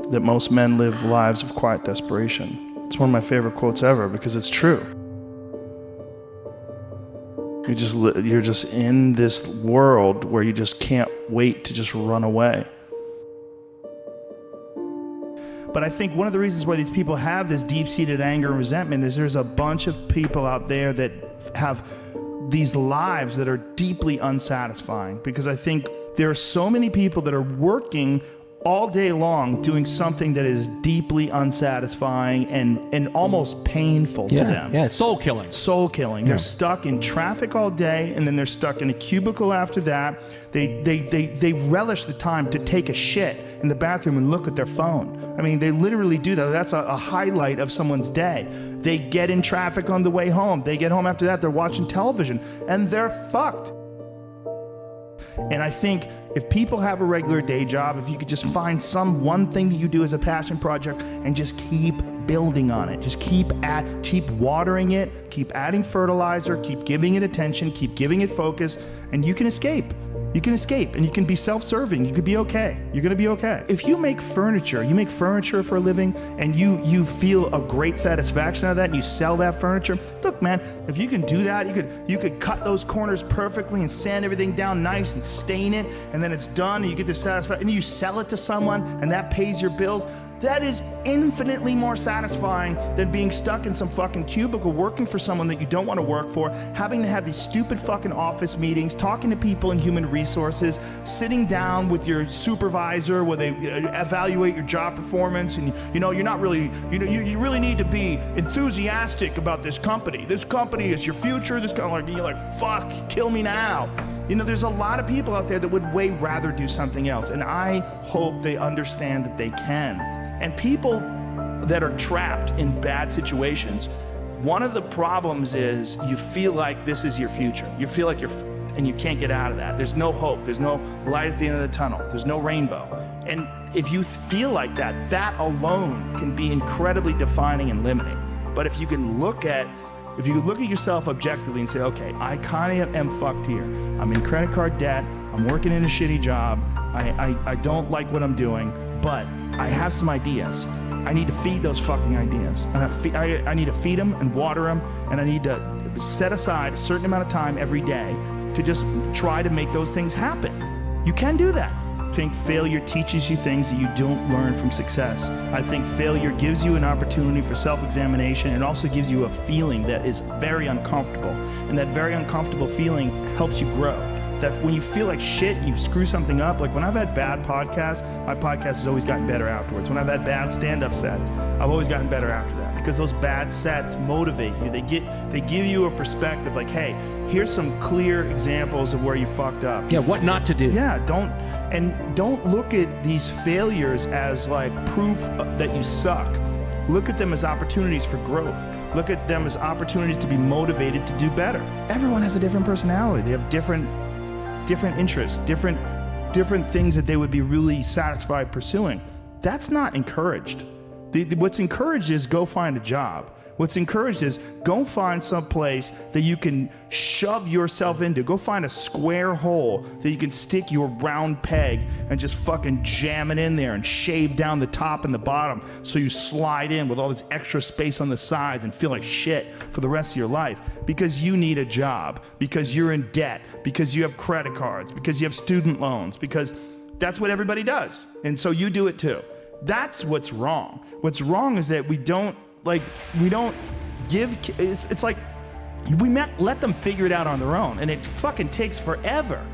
that most men live lives of quiet desperation. It's one of my favorite quotes ever because it's true. You're just in this world where you just can't wait to just run away. But I think one of the reasons why these people have this deep-seated anger and resentment is there's a bunch of people out there that have these lives that are deeply unsatisfying, because I think there are so many people that are working all day long doing something that is deeply unsatisfying and almost painful to them. Yeah, soul killing. Soul killing. They're stuck in traffic all day, and then they're stuck in a cubicle after that. They relish the time to take a shit in the bathroom and look at their phone. I mean, they literally do that. That's a highlight of someone's day. They get in traffic on the way home. They get home after that, they're watching television, and they're fucked. And I think if people have a regular day job, if you could just find one thing that you do as a passion project and just keep building on it, just keep watering it, keep adding fertilizer, keep giving it attention, keep giving it focus, and you can escape. You can escape, and you can be self-serving. You could be okay. You're gonna be okay. If you make furniture for a living, and you feel a great satisfaction out of that, and you sell that furniture, look, man, if you can do that, you could cut those corners perfectly and sand everything down nice and stain it, and then it's done, and you get the satisfaction, and you sell it to someone, and that pays your bills. That is infinitely more satisfying than being stuck in some fucking cubicle working for someone that you don't want to work for, having to have these stupid fucking office meetings, talking to people in human resources, sitting down with your supervisor where they evaluate your job performance, and you're not really, you really need to be enthusiastic about this company. This company is your future. You're like, fuck, kill me now. There's a lot of people out there that would way rather do something else, and I hope they understand that they can. And people that are trapped in bad situations, one of the problems is you feel like this is your future. You feel like and you can't get out of that. There's no hope. There's no light at the end of the tunnel. There's no rainbow. And if you feel like that, that alone can be incredibly defining and limiting. But if you look at yourself objectively and say, okay, I kind of am fucked here. I'm in credit card debt. I'm working in a shitty job. I don't like what I'm doing, but I have some ideas. I need to feed those fucking ideas. And I need to feed them and water them, and I need to set aside a certain amount of time every day to just try to make those things happen. You can do that. I think failure teaches you things that you don't learn from success. I think failure gives you an opportunity for self-examination, and also gives you a feeling that is very uncomfortable. And that very uncomfortable feeling helps you grow. That when you feel like shit, you screw something up. Like when I've had bad podcasts, my podcast has always gotten better afterwards. When I've had bad stand-up sets, I've always gotten better after that, because those bad sets motivate you. They give you a perspective like, hey, here's some clear examples of where you fucked up. Yeah, what not to do. Yeah, don't look at these failures as like proof that you suck. Look at them as opportunities for growth. Look at them as opportunities to be motivated to do better. Everyone has a different personality. They have different interests, different things that they would be really satisfied pursuing. That's not encouraged. What's encouraged is go find a job. What's encouraged is go find some place that you can shove yourself into. Go find a square hole that you can stick your round peg and just fucking jam it in there and shave down the top and the bottom so you slide in with all this extra space on the sides and feel like shit for the rest of your life, because you need a job, because you're in debt, because you have credit cards, because you have student loans, because that's what everybody does. And so you do it too. That's what's wrong. What's wrong is that we don't give, it's like we let them figure it out on their own, and it fucking takes forever.